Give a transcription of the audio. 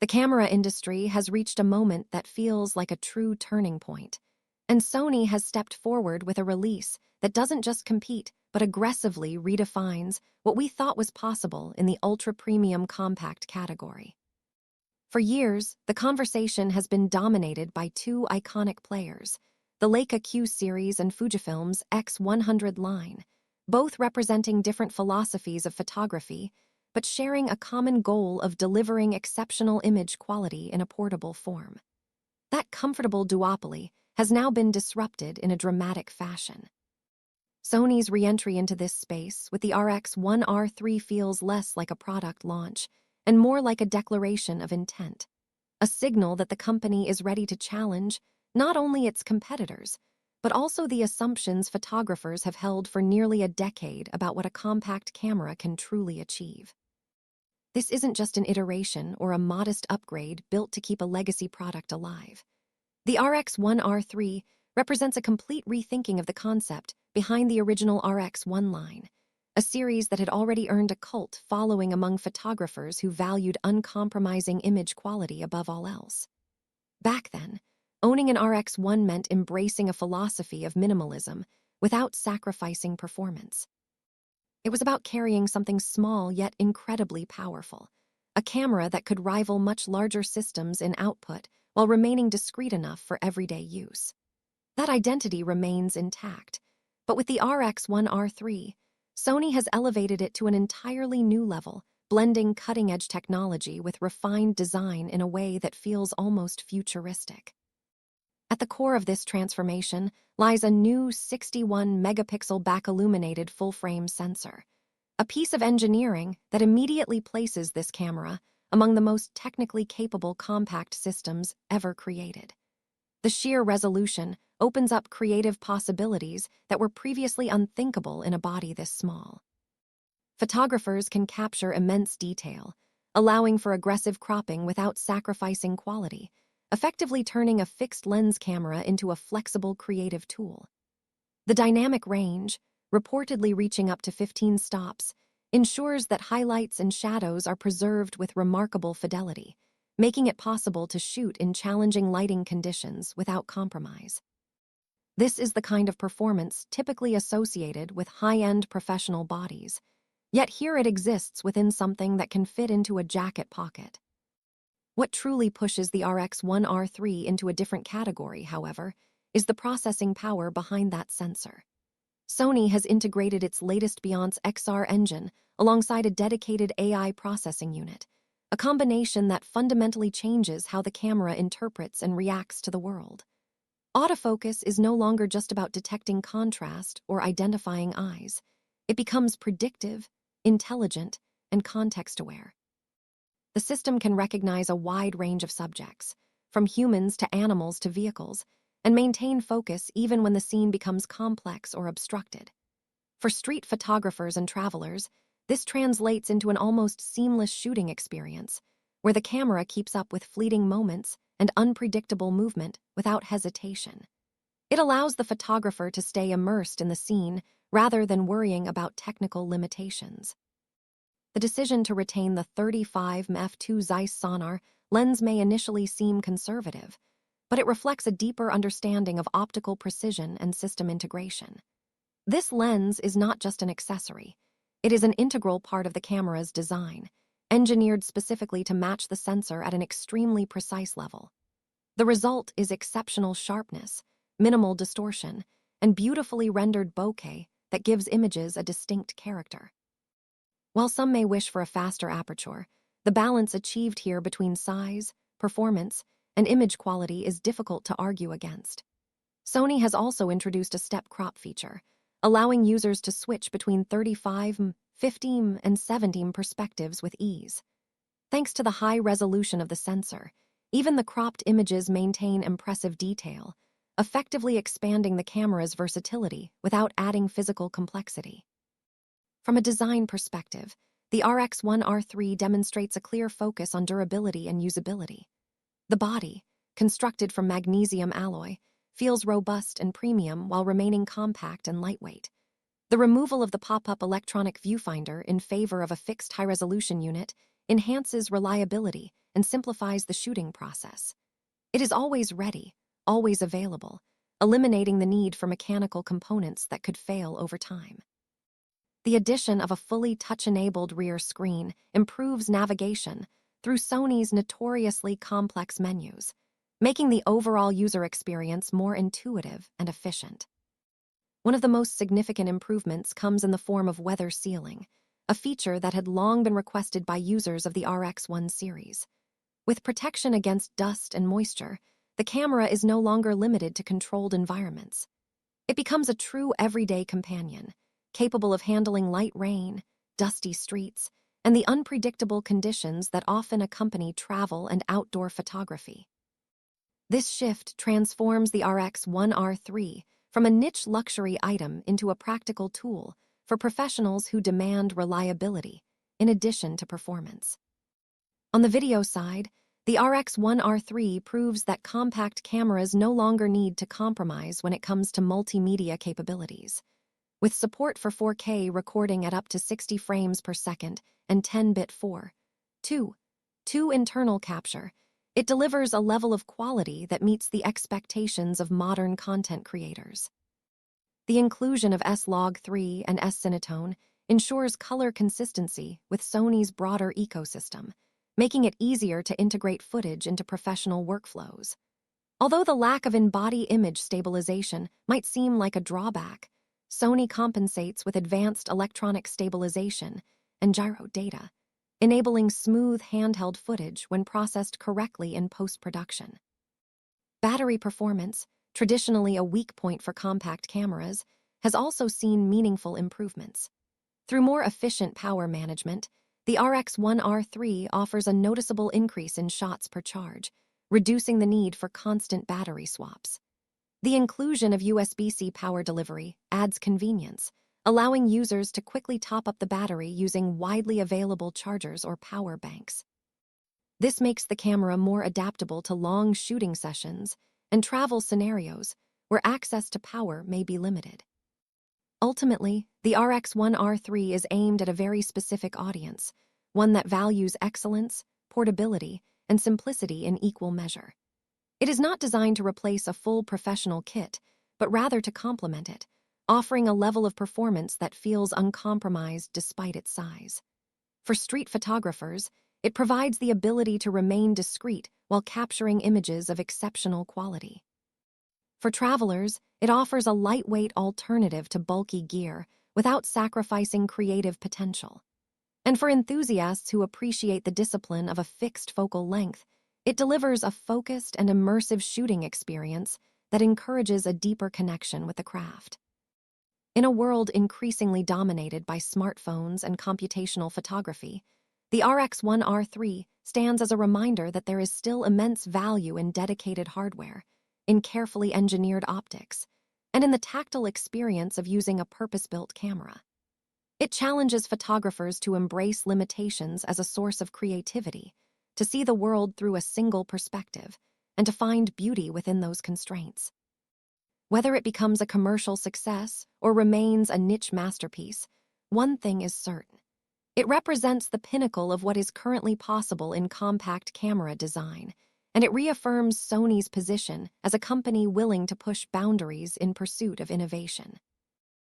The camera industry has reached a moment that feels like a true turning point, and Sony has stepped forward with a release that doesn't just compete, but aggressively redefines what we thought was possible in the ultra-premium compact category. For years, the conversation has been dominated by two iconic players, the Leica Q series and Fujifilm's X100 line, both representing different philosophies of photography, but sharing a common goal of delivering exceptional image quality in a portable form. That comfortable duopoly has now been disrupted in a dramatic fashion. Sony's re-entry into this space with the RX1R III feels less like a product launch and more like a declaration of intent, a signal that the company is ready to challenge not only its competitors, but also the assumptions photographers have held for nearly a decade about what a compact camera can truly achieve. This isn't just an iteration or a modest upgrade built to keep a legacy product alive. The RX1R III represents a complete rethinking of the concept behind the original RX1 line, a series that had already earned a cult following among photographers who valued uncompromising image quality above all else. Back then, owning an RX1 meant embracing a philosophy of minimalism without sacrificing performance. It was about carrying something small yet incredibly powerful, a camera that could rival much larger systems in output while remaining discreet enough for everyday use. That identity remains intact, but with the RX1R III, Sony has elevated it to an entirely new level, blending cutting-edge technology with refined design in a way that feels almost futuristic. At the core of this transformation lies a new 61-megapixel back-illuminated full-frame sensor, a piece of engineering that immediately places this camera among the most technically capable compact systems ever created. The sheer resolution opens up creative possibilities that were previously unthinkable in a body this small. Photographers can capture immense detail, allowing for aggressive cropping without sacrificing quality, effectively turning a fixed lens camera into a flexible creative tool. The dynamic range, reportedly reaching up to 15 stops, ensures that highlights and shadows are preserved with remarkable fidelity, making it possible to shoot in challenging lighting conditions without compromise. This is the kind of performance typically associated with high-end professional bodies, yet here it exists within something that can fit into a jacket pocket. What truly pushes the RX1R III into a different category, however, is the processing power behind that sensor. Sony has integrated its latest Beyonce XR engine alongside a dedicated AI processing unit, a combination that fundamentally changes how the camera interprets and reacts to the world. Autofocus is no longer just about detecting contrast or identifying eyes. It becomes predictive, intelligent, and context-aware. The system can recognize a wide range of subjects, from humans to animals to vehicles, and maintain focus even when the scene becomes complex or obstructed. For street photographers and travelers, this translates into an almost seamless shooting experience, where the camera keeps up with fleeting moments and unpredictable movement without hesitation. It allows the photographer to stay immersed in the scene rather than worrying about technical limitations. The decision to retain the 35mm f2 Zeiss sonar lens may initially seem conservative, but it reflects a deeper understanding of optical precision and system integration. This lens is not just an accessory. It is an integral part of the camera's design, engineered specifically to match the sensor at an extremely precise level. The result is exceptional sharpness, minimal distortion, and beautifully rendered bokeh that gives images a distinct character. While some may wish for a faster aperture, the balance achieved here between size, performance, and image quality is difficult to argue against. Sony has also introduced a step crop feature, allowing users to switch between 35, 15, and 70 perspectives with ease. Thanks to the high resolution of the sensor, even the cropped images maintain impressive detail, effectively expanding the camera's versatility without adding physical complexity. From a design perspective, the RX1R III demonstrates a clear focus on durability and usability. The body, constructed from magnesium alloy, feels robust and premium while remaining compact and lightweight. The removal of the pop-up electronic viewfinder in favor of a fixed high-resolution unit enhances reliability and simplifies the shooting process. It is always ready, always available, eliminating the need for mechanical components that could fail over time. The addition of a fully touch-enabled rear screen improves navigation through Sony's notoriously complex menus, making the overall user experience more intuitive and efficient. One of the most significant improvements comes in the form of weather sealing, a feature that had long been requested by users of the RX1 series. With protection against dust and moisture, the camera is no longer limited to controlled environments. It becomes a true everyday companion, capable of handling light rain, dusty streets, and the unpredictable conditions that often accompany travel and outdoor photography. This shift transforms the RX1R III from a niche luxury item into a practical tool for professionals who demand reliability, in addition to performance. On the video side, the RX1R III proves that compact cameras no longer need to compromise when it comes to multimedia capabilities. With support for 4K recording at up to 60 frames per second and 10-bit 4.2 internal capture, it delivers a level of quality that meets the expectations of modern content creators. The inclusion of S-Log3 and S-Cinetone ensures color consistency with Sony's broader ecosystem, making it easier to integrate footage into professional workflows. Although the lack of in-body image stabilization might seem like a drawback, Sony compensates with advanced electronic stabilization and gyro data, enabling smooth handheld footage when processed correctly in post-production. Battery performance, traditionally a weak point for compact cameras, has also seen meaningful improvements. Through more efficient power management, the RX1R III offers a noticeable increase in shots per charge, reducing the need for constant battery swaps. The inclusion of USB-C power delivery adds convenience, allowing users to quickly top up the battery using widely available chargers or power banks. This makes the camera more adaptable to long shooting sessions and travel scenarios where access to power may be limited. Ultimately, the RX1R III is aimed at a very specific audience, one that values excellence, portability, and simplicity in equal measure. It is not designed to replace a full professional kit, but rather to complement it, offering a level of performance that feels uncompromised despite its size. For street photographers, it provides the ability to remain discreet while capturing images of exceptional quality. For travelers, it offers a lightweight alternative to bulky gear without sacrificing creative potential. And for enthusiasts who appreciate the discipline of a fixed focal length, it delivers a focused and immersive shooting experience that encourages a deeper connection with the craft. In a world increasingly dominated by smartphones and computational photography, the RX1R III stands as a reminder that there is still immense value in dedicated hardware, in carefully engineered optics, and in the tactile experience of using a purpose-built camera. It challenges photographers to embrace limitations as a source of creativity, to see the world through a single perspective, and to find beauty within those constraints. Whether it becomes a commercial success or remains a niche masterpiece, one thing is certain. It represents the pinnacle of what is currently possible in compact camera design, and it reaffirms Sony's position as a company willing to push boundaries in pursuit of innovation.